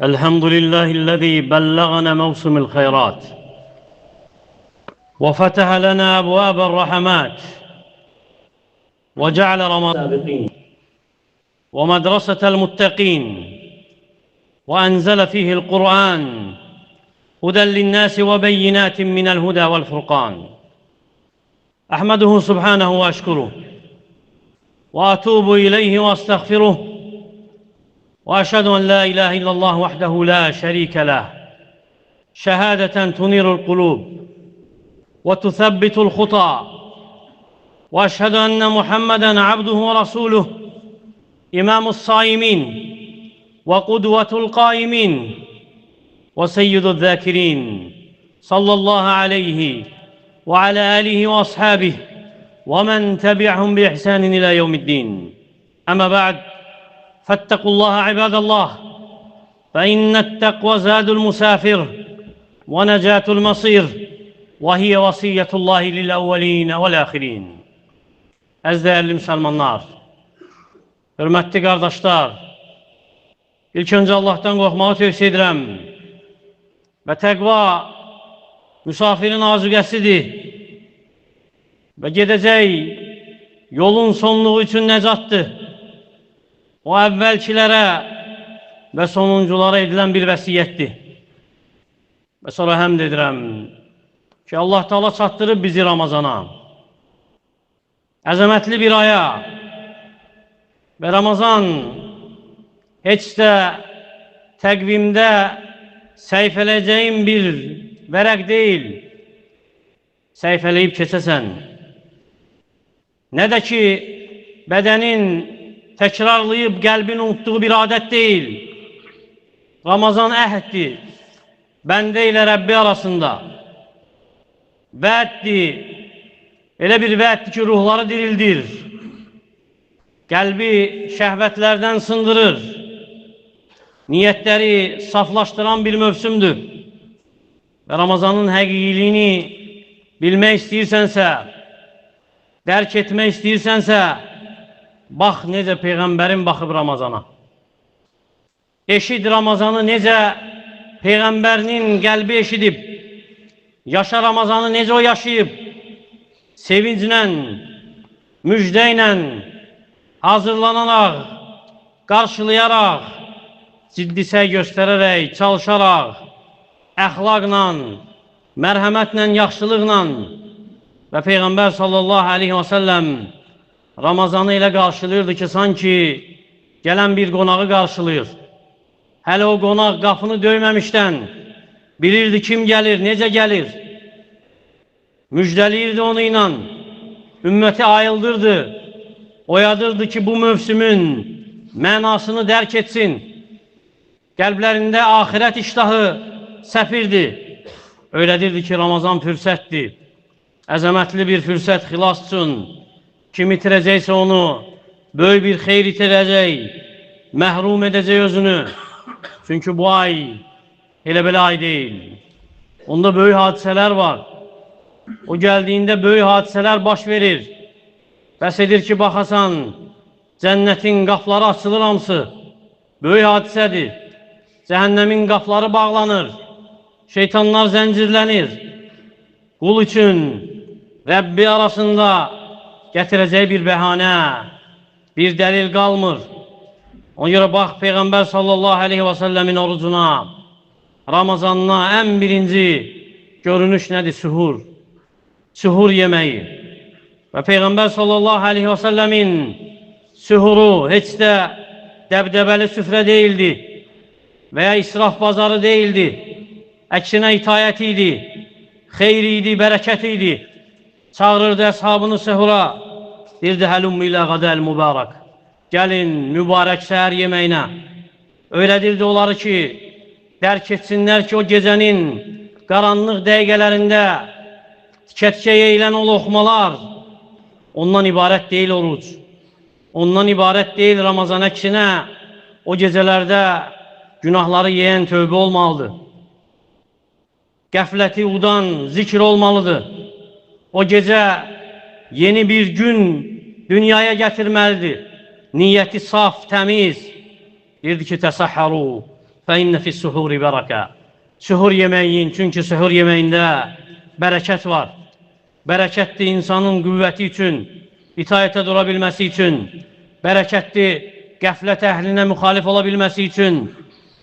الحمد لله الذي بلغنا موسم الخيرات وفتح لنا أبواب الرحمات وجعل رمضان ومدرسة المتقين وأنزل فيه القرآن هدى للناس وبينات من الهدى والفرقان. أحمده سبحانه وأشكره وأتوب إليه وأستغفره وأشهد أن لا إله إلا الله وحده لا شريك له شهادة تنير القلوب وتثبت الخطى، وأشهد أن محمدًا عبده ورسوله إمام الصائمين وقدوة القائمين وسيد الذاكرين، صلى الله عليه وعلى آله وأصحابه ومن تبعهم بإحسان إلى يوم الدين. أما بعد، فاتقوا الله عباد الله، فإن التقوى زاد المسافر ونجاة المصير، وهي وصية الله للأولين والآخرين. Əziz değerli Müslümanlar, hürmetli kardeşler, ilk önce Allah'tan korkmağı tövsiye edirəm ve təqva müsafirin azüqəsidir ve gedəcək yolun sonluğu için necatdır. O əvvəlkilərə ve sonunculara edilen bir vəsiyyətdir. Ve sonra həmd edirəm ki, Allah Teala çatdırıb bizi Ramazana, əzəmətli bir aya ve Ramazan heç də təqvimdə səhifələyəcəyin bir vərəq deyil, səhifələyib keçəsən. Nə də ki, bədənin təkrarlayıb qəlbin unutduğu bir adət deyil. Ramazan əhəddir, bəndə ilə Rəbbi arasında. Vəddir, elə bir vəddir ki, ruhları dirildir. Qəlbi şəhvətlərdən sındırır. Niyyətləri saflaşdıran bir mövsümdür. Və Ramazanın həqiqiliyini bilmək istəyirsənsə, dərk etmək istəyirsənsə, bax necə Peyğəmbərin baxıb Ramazana. Eşid Ramazanı necə Peyğəmbərinin qəlbi eşidib. Yaşa Ramazanı necə o yaşayıb. Sevinclə, müjdəylə, hazırlanaraq, qarşılayaraq, ciddi səy göstərərək, çalışaraq, əxlaqla, mərhəmətlə, yaxşılıqla və Peyğəmbər sallallahu aleyhi və səlləm Ramazanı ilə qarşılayırdı ki, sanki gələn bir qonağı qarşılayır. Hələ o qonaq qapını döyməmişdən bilirdi kim gəlir, necə gəlir. Müjdəliyirdi onu ilə, ümməti ayıldırdı, oyadırdı ki, bu mövsümün mənasını dərk etsin. Qəlblərində axirət iştahı səfirdi. Öylədirdi ki, Ramazan fürsətdir. Əzəmətli bir fürsət xilas üçün. Kim itirəcəksə onu böyük bir xeyr itirəcək, məhrum edəcək özünü. Çünki bu ay elə belə ay deyil. Onda böyük hadisələr var. O gəldiyində böyük hadisələr baş verir. Bəs edir ki, baxasan, cənnətin qapları açılır hamısı. Böyük hadisədir. Cəhənnəmin qapları bağlanır. Şeytanlar zəncirlənir. Qul üçün Rəbbi arasında gətirəcək bir bəhanə, bir dəlil qalmır. Ona görə bax, Peyğəmbər sallallahu aleyhi və səlləmin orucuna, Ramazanına ən birinci görünüş nədir? Suhur. Suhur yeməyi. Və Peyğəmbər sallallahu aleyhi və səlləmin suhuru heç də dəbdəbəli süfrə deyildi və ya israf bazarı deyildi. Əksinə itayət idi, xeyr idi, bərəkət idi. Çağırırdı əshabını suhura, deyirdi, həlummu ilə qədəl mübarək. Gəlin, mübarək səhər yeməyinə. Öylədirdi onları ki, dərk etsinlər ki, o gecənin qaranlıq dəqiqələrində tikə-tikə yeyilən o loxmalar ondan ibarət deyil oruc. Ondan ibarət deyil Ramazan. Əksinə, o gecələrdə günahları yeyən tövbə olmalıdır. Qəfləti udan zikr olmalıdır. O gecə yeni bir gün dünyaya gətirməlidir. niyyəti saf, təmiz. Deyirdi ki, təsəhharu fə innə fis-suhuri bərəkə. Suhur yeməyin, çünki suhur yeməyində bərəkət var. Bərəkətdir insanın qüvvəti üçün, itaətə dura bilməsi üçün, bərəkətdir qəflət əhlinə müxalif ola bilməsi üçün,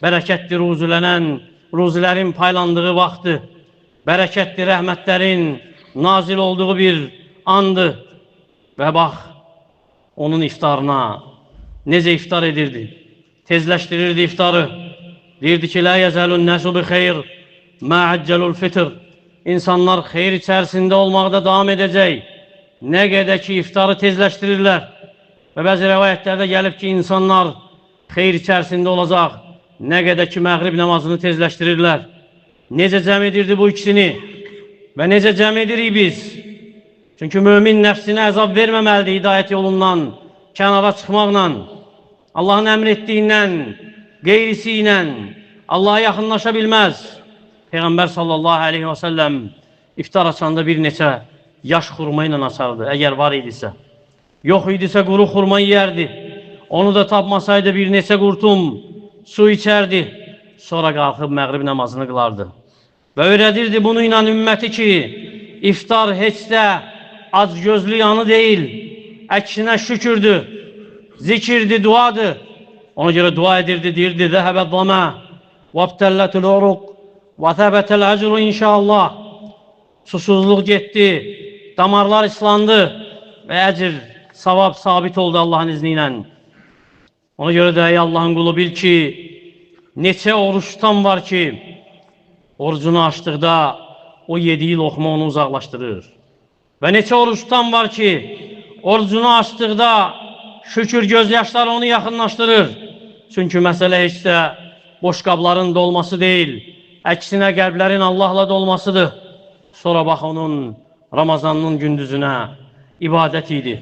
bərəkətdir ruzilərin paylandığı vaxtdır, bərəkətdir rəhmətlərin nazil olduğu bir andır. Və bax, onun iftarına necə iftar edirdi? Tezləşdirirdi iftarı. Deyirdi ki, lə yəzəlun nəsu bi xeyr, mə əccəlul fitr. İnsanlar xeyr içərisində olmaqda davam edəcək. Nə qədər ki, iftarı tezləşdirirlər. Və bəzi rəvayətlərdə gəlib ki, insanlar xeyr içərisində olacaq. Nə qədər ki, məğrib namazını tezləşdirirlər. Necə cəm edirdi bu ikisini? Və necə cəm edirik biz? Çünki mümin nəfsinə əzab verməməlidir hidayət yolundan, kənara çıxmaqla, Allahın əmr etdiyindən, qeyrisi ilə Allaha yaxınlaşa bilməz. Peyğəmbər sallallahu aleyhi və səlləm iftar açanda bir neçə yaş xurma ilə açardı, əgər var idisə. Yox idisə quru xurma yiyərdi. Onu da tapmasaydı bir neçə qurtum su içərdi. Sonra qalxıb məğrib namazını qılardı. Və öyrədirdi bunu ilə ümməti ki, iftar heç də acgözlü yanı deyil, əksinə şükürdür, zikirdir, duadır. Ona görə dua edirdi, deyirdi, zəhəbə damə, vəbtəllətül uruq, və thəbətəl əcru inşallah. Susuzluq getdi, damarlar islandı və əcr, savab sabit oldu Allahın izni ilə. Ona görə də ey Allahın qulu bil ki, neçə oruç tutan var ki, orucunu açdıqda o yediyi loxma onu uzaqlaşdırır. Və neçə oruç tutan var ki, orucunu açdıqda şükür gözyaşları onu yaxınlaşdırır. Çünki məsələ heç də boş qabların dolması deyil, əksinə qəlblərin Allahla dolmasıdır. Sonra bax onun Ramazanının gündüzünə ibadət idi.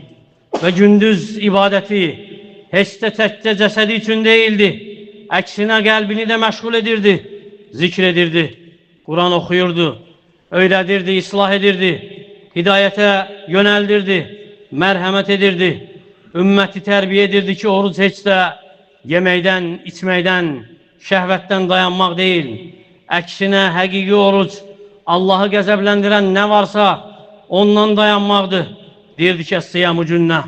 Və gündüz ibadəti heç də təkcə cəsədi üçün deyildi. Əksinə qəlbini də məşğul edirdi, zikr edirdi, Quran oxuyurdu, öyrədirdi, islah edirdi, hidayətə yönəldirdi, mərhəmət edirdi, ümməti tərbiyə edirdi ki, oruc heç də yeməkdən, içməkdən, şəhvətdən dayanmaq deyil. Əksinə həqiqi oruc Allahı qəzəbləndirən nə varsa ondan dayanmaqdır. Deyirdi ki, əs-siyamu cünnə,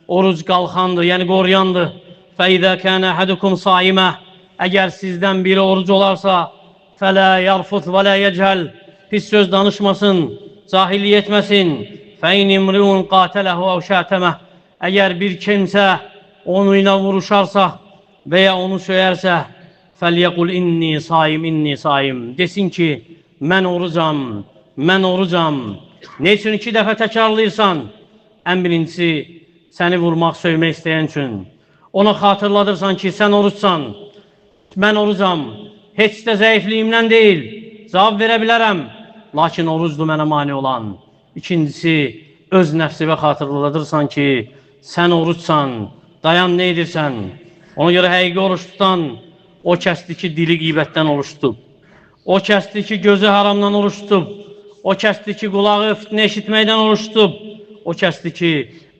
oruc qalxandır, yəni qoruyandır. Fə-izə kənə əhədukum saimə, əgər sizdən biri oruc olarsa, fələ yarfut və lə yəcəl, pis söz danışmasın, cahillik etməsin. Fə-in imriun qatələhu əv şətəmə, əgər bir kimsə onu ilə vuruşarsa və ya onu söyərsə, fəlyəqul inni saim, desin ki, mən orucam, mən orucam. Ne üçün 2 dəfə təkrarlayırsan? Ən birincisi, səni vurmaq, söymək istəyən üçün. Ona xatırladırsan ki, sən oruçsan, mən orucam, heç də zəifliyimdən deyil, cavab verə bilərəm, lakin orucdur mənə mani olan. İkincisi, öz nəfsivə xatırladırsan ki, sən oruçsan, dayan nə edirsən? Ona görə həqiqi oruç tutan, o kəsdir ki, dili qeybətdən oruç tutub, o kəsdir ki, gözü haramdan oruç tutub, o kəsdir ki, qulağı fitnə eşitməkdən oruç tutub, o kəsdir ki,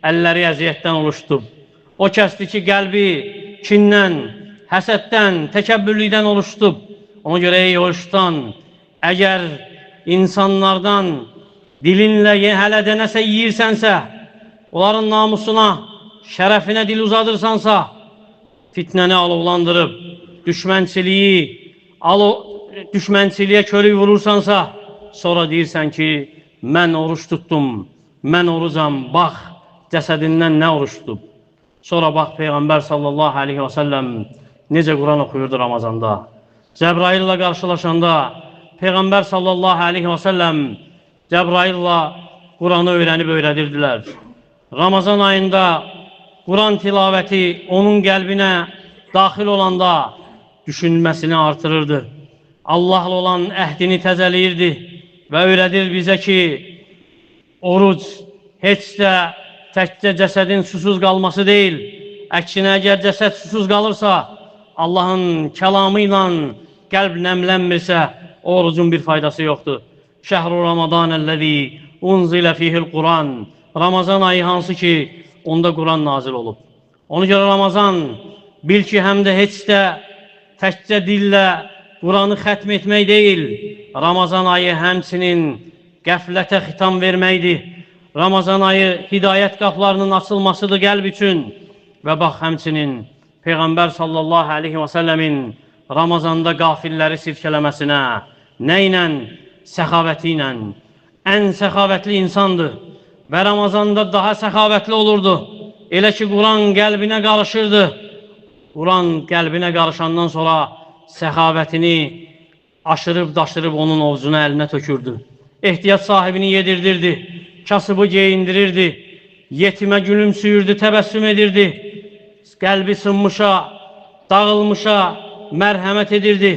əlləri əziyyətdən oruç tutub, o kəsdir ki, qəlbi kindən, həsəddən, təkəbbürlükdən oruç tutub. Ona görə ey oruç tutan, əgər insanlardan dilinlə hələ də nəsə yiyirsənsə, onların namusuna, şərəfinə dil uzadırsansa, fitnəni alovlandırıb, düşmənçiliyə körük vurursansa, sonra deyirsən ki, mən oruç tutdum, mən orucam, bax, cəsədindən nə oruç tutub. Sonra bax, Peyğəmbər sallallahu aleyhi və səlləm necə Quran oxuyurdu Ramazanda. Cəbraillə qarşılaşanda, Peyğəmbər sallallahu aleyhi və səlləm Cəbraillə Quranı öyrənib öyrədirdilər. Ramazan ayında Quran tilavəti onun qəlbinə daxil olanda düşünməsini artırırdı. Allahla olan əhdini təzəliyirdi və öyrədir bizə ki, oruc heç də təkcə cəsədin susuz qalması deyil. Əksinə, əgər cəsəd susuz qalırsa, Allahın kəlamı ilə qəlb nəmlənmirsə, orucun bir faydası yoxdur. Şəhru Ramadanəl-ləzi unzilə fihil Quran. Ramazan ayı hansı ki, onda Quran nazil olub. Ona görə Ramazan bil ki, həm də heç də təkcə dillə Quranı xətm etmək deyil, Ramazan ayı həmçinin qəflətə xitam verməkdir. Ramazan ayı hidayət qapılarının açılmasıdır qəlb üçün. Və bax, həmçinin Peyğəmbər sallallahu aleyhi və səlləmin Ramazanda qafilləri sirkələməsinə, nə ilə? Səxavəti ilə. Ən səxavətli insandır və Ramazanda daha səxavətli olurdu. Elə ki, Quran qəlbinə qarışırdı. Quran qəlbinə qarışandan sonra səxavətini aşırıb-daşırıb onun ovcuna əlinə tökürdü. Ehtiyac sahibini yedirdirdi, kasıbı geyindirirdi, yetimə gülümsüyürdü, təbəssüm edirdi. Qəlbi sınmışa, dağılmışa mərhəmət edirdi.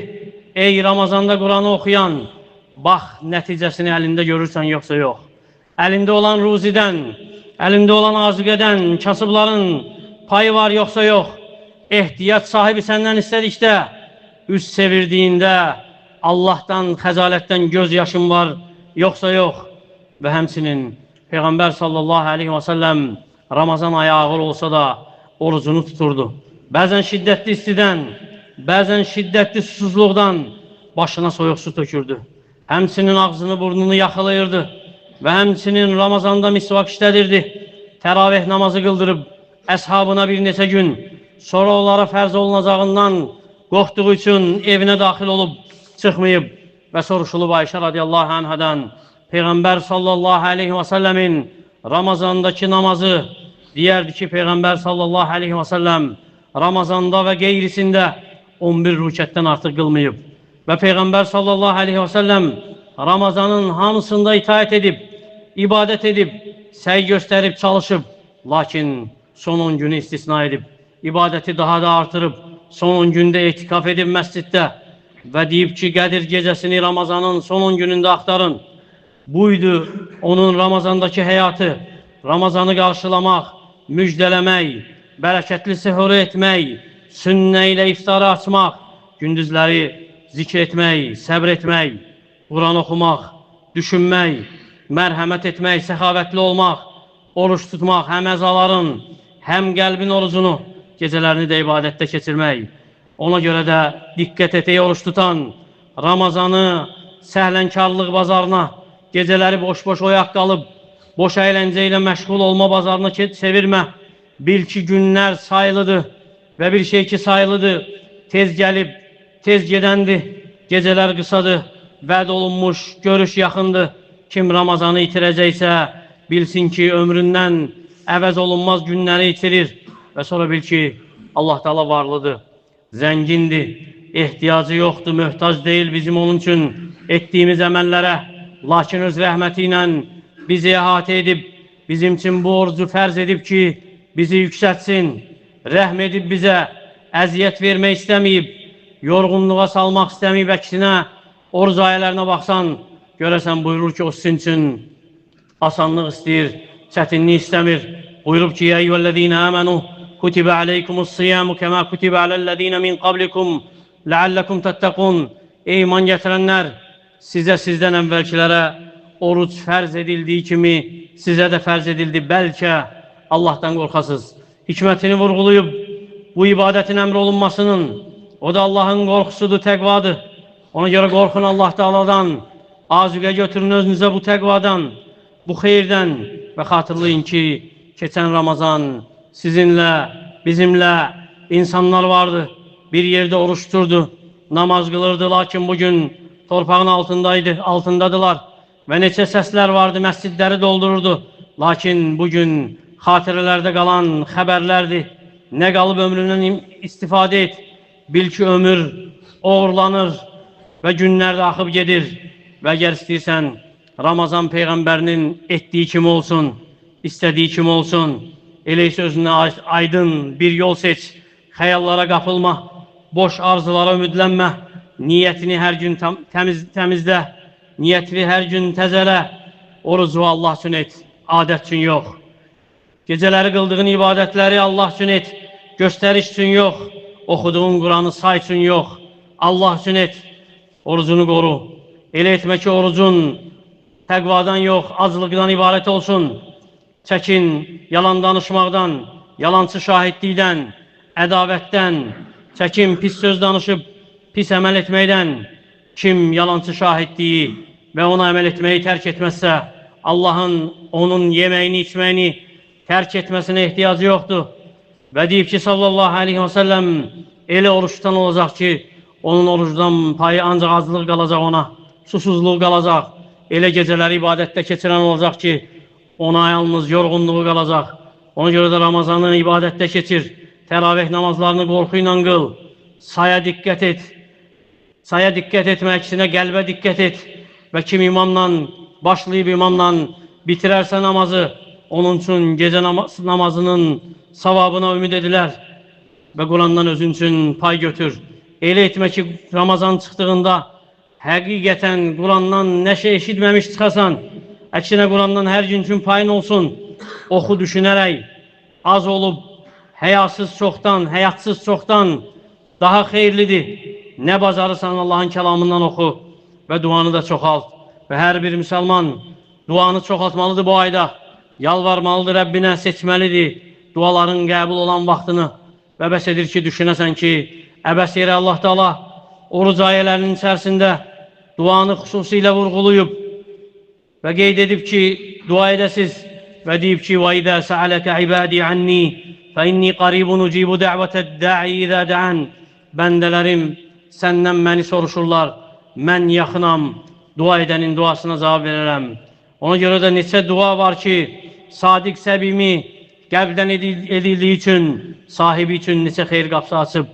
Ey Ramazanda Quranı oxuyan, bax nəticəsini əlində görürsən, yoxsa yox. Əlində olan ruzidən, əlində olan azüqədən, kasıbların payı var, yoxsa yox. Ehtiyac sahibi səndən istədikdə, üz çevirdiyində Allahdan, xəzalətdən göz yaşın var, yoxsa yox. Və həmçinin Peyğəmbər sallallahu aleyhi və səlləm Ramazan ayı ağır olsa da orucunu tuturdu. Bəzən şiddətli istidən, bəzən şiddətli susuzluqdan başına soyuq su tökürdü. Həmçinin ağzını, burnunu yaxalayırdı və həmçinin Ramazanda misvak işlədirdi. Təravih namazı qıldırıb əshabına bir neçə gün, sonra onlara fərz olunacağından qorxduğu üçün evinə daxil olub çıxmayıb və soruşulub Ayşə radiyallahu anhadan Peyğəmbər sallallahu aleyhi və səlləmin Ramazandakı namazı deyərdi ki, Peyğəmbər sallallahu aleyhi və səlləm Ramazanda və qeyrisində 11 rükətdən artıq qılmayıb. Və Peyğəmbər sallallahu aleyhi və səlləm Ramazanın hamısında itaət edib, ibadət edib, səy göstərib, çalışıb. Lakin son 10 günü istisna edib, ibadəti daha da artırıb, son 10 gündə etikaf edib məsciddə və deyib ki, Qədir gecəsini Ramazanın son 10 günündə axtarın. Buydu onun Ramazandakı həyatı, Ramazanı qarşılamaq, müjdələmək, bərəkətli səhuru etmək, sünnə ilə iftarı açmaq, gündüzləri zikr etmək, səbr etmək, Quran oxumaq, düşünmək, mərhəmət etmək, səxavətli olmaq, oruç tutmaq, həm əzaların, həm qəlbin orucunu, gecələrini də ibadətdə keçirmək. Ona görə də diqqət etək oruç tutan, Ramazanı səhlənkarlıq bazarına, gecələri boş-boş oyaq qalıb, boş əyləncə ilə məşğul olma bazarına çevirmə. Bil ki, günlər sayılıdır və bir şey ki sayılıdır, tez gəlib, tez gedəndir, gecələr qısadır, vəd olunmuş, görüş yaxındır. Kim Ramazanı itirəcəksə, bilsin ki, ömründən əvəz olunmaz günləri itirir və sonra bil ki, Allah Teala varlıdır, zəngindir, ehtiyacı yoxdur, möhtac deyil bizim onun üçün etdiyimiz əməllərə. Lakin öz rəhməti ilə bizi əhatə edib, bizim üçün bu orucu fərz edib ki, bizi yüksətsin, rəhm edib bizə, əziyyət vermək istəməyib, yorğunluğa salmaq istəməyib, əksinə oruc ayələrinə baxsan, görəsən buyurur ki, o sizin üçün asanlıq istəyir, çətinlik istəmir. Buyurub ki, ya eyyühəl-ləzīnə əmənu, kutibə aleykumus-siyamu kəmə kutibə aləl-ləzīnə min qablikum, ləalləkum təttəqun. Ey iman gətirənlər, sizdən əvvəlkilərə oruc fərz edildiyi kimi sizə də fərz edildi, bəlkə Allahdan qorxasız. Hikmətini vurğulayıb, bu ibadətin əmr olunmasının, o da Allahın qorxusudur, təqvadır. Ona görə qorxun Allah Teala'dan, azüqə götürün özünüzə bu təqvadan, bu xeyirdən və xatırlayın ki, keçən Ramazan sizinlə, bizimlə insanlar vardı, bir yerdə oruç tuturdu, namaz qılırdı, lakin bugün torpağın altındadılar və neçə səslər vardı, məscidləri doldururdu. Lakin bugün xatirələrdə qalan xəbərlərdir. Nə qalıb ömründən istifadə et. Bil ki, ömür oğurlanır və günlər də axıb gedir. Və əgər istəyirsən, Ramazan Peyğəmbərinin etdiyi kimi olsun, istədiyi kimi olsun. Elə sözünə aydın bir yol seç, xəyallara qapılma, boş arzulara ümidlənmə. Niyyətini hər gün təmizlə, niyyətini hər gün təzələ, orucu Allah üçün et, adət üçün yox. Gecələri qıldığın ibadətləri Allah üçün et, göstəriş üçün yox, oxuduğun Quranı say üçün yox, Allah üçün et, orucunu qoru. Elə etmə ki, orucun təqvadan yox, azlıqdan ibarət olsun. Çəkin yalan danışmaqdan, yalancı şahidlikdən, ədavətdən, çəkim, pis söz danışıb, pis əməl etməkdən kim yalancı şahidliyi və ona əməl etməyi tərk etməzsə, Allahın onun yeməyini, içməyini tərk etməsinə ehtiyacı yoxdur. Və deyib ki, sallallahu aleyhi və səlləm elə oruçdan olacaq ki, onun orucdan payı ancaq azlıq qalacaq ona, susuzluq qalacaq. Elə gecələri ibadətdə keçirən olacaq ki, ona yalnız yorğunluğu qalacaq. Ona görə də Ramazanı ibadətdə keçir, təravih namazlarını qorxu ilə qıl, saya diqqət et. Saya diqqət etmək əksinə qəlbə diqqət et və kim imamla, başlayıb imamla bitirərsə namazı, onun üçün gecə namazının savabına ümid edilər və Qurandan özün üçün pay götür. Elə etmə ki, Ramazan çıxdığında həqiqətən Qurandan nəşə eşitməmiş çıxasan, əksinə Qurandan hər gün üçün payın olsun. Oxu düşünərək, az olub, həyasız çoxdan, həyatsız çoxdan daha xeyirlidir. Nə bacarırsan Allahın kəlamından oxu və duanı da çoxalt. Və hər bir müsəlman duanı çoxaltmalıdır bu ayda. Yalvarmalıdır Rəbbinə, seçməlidir duaların qəbul olan vaxtını. Və bəs edir ki, düşünəsən ki, əbəs yerə Allah Teala oruc ayələrinin içərisində duanı xüsusilə vurğuluyub və qeyd edib ki, dua edəsiz və deyib ki, وَإِذَا سَأَلَكَ عِبَادِي عَنِّي فَإِنِّي قَرِيبٌ أُجِيبُ دَعْوَةَ الدَّاعِي إِذَا دَعَنِ Bəndələrim səndən məni soruşurlar, mən yaxınam, dua edənin duasına cavab verərəm. Ona görə də neçə dua var ki, sadiq səbimi qəlbdən edildiyi üçün, sahibi üçün neçə xeyir qapısı açıb.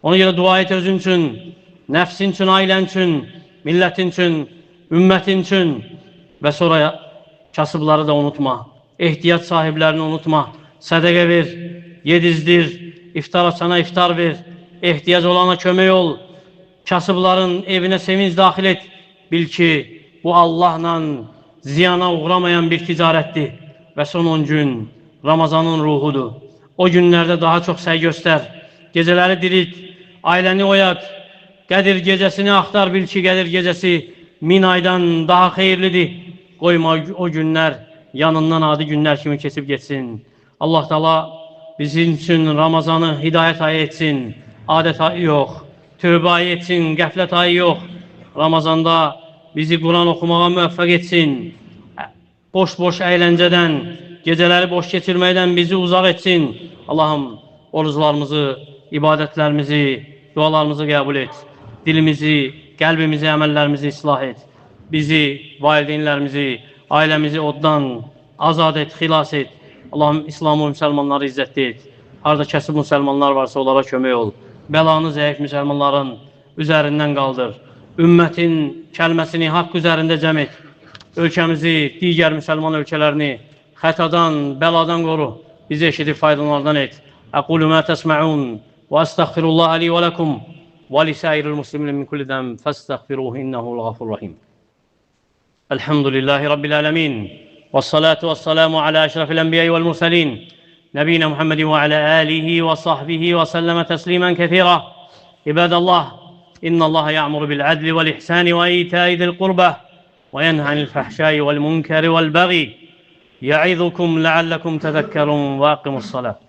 Ona görə dua et özün üçün, nəfsin üçün, ailən üçün, millətin üçün, ümmətin üçün və sonra kasıbları da unutma, ehtiyac sahiblərini unutma, sədəqə ver, yedizdir, iftar açana iftar ver, ehtiyac olana kömək ol, kasıbların evinə sevinç daxil et. Bil ki, bu Allahla ziyana uğramayan bir ticarətdir və son 10 gün Ramazanın ruhudur. O günlərdə daha çox səy göstər, gecələri dirilt, ailəni oyat, Qədir gecəsini axtar, bil ki, Qədir gecəsi 1000 aydan daha xeyirlidir. Qoyma o günlər yanından adi günlər kimi keçib geçsin. Allah Teala bizim üçün Ramazanı hidayət ayı etsin, adət ayı yox, tövbə ayı etsin, qəflət ayı yox. Ramazanda bizi Quran oxumağa müvəffəq etsin. Boş-boş əyləncədən, gecələri boş keçirməkdən bizi uzaq etsin. Allahım, oruclarımızı, ibadətlərimizi, dualarımızı qəbul et. Dilimizi, qəlbimizi, əməllərimizi islah et. Bizi, valideynlərimizi, ailəmizi oddan azad et, xilas et. Allahım, İslamı, müsəlmanları izzətli et. Harada kəsib müsəlmanlar varsa onlara kömək ol. Bəlanı zəif müsəlmanların üzərindən qaldır. Ümmətin kəlməsini haqq üzərində cəm et. Ölkəmizi, digər müsəlman ölkələrini xətadan, bəladan qoru. Bizi eşidib faydalardan et. Əqulu mə təsmə'un və əstəğfirullaha li və ləkum və lisəiril muslimin min kulli zəm fəstəğfiruhu innəhul ğafurrahim. Elhamdülillahi Rabbil ələmin və salatu və salamu alə əşrafil ənbiyyə vəl mürsəlin nəbiyyə Muhammedin və alə alihi və sahbihi və səlləmə təslimən kəthira. İbadallah, innallaha ya'muru bil adli vel ihsani ve ita'i zil qurbah ve yenha anil fahşai vel munkari vel baghi. Ya'izukum la'allakum tezekkerun ve aqimus salat.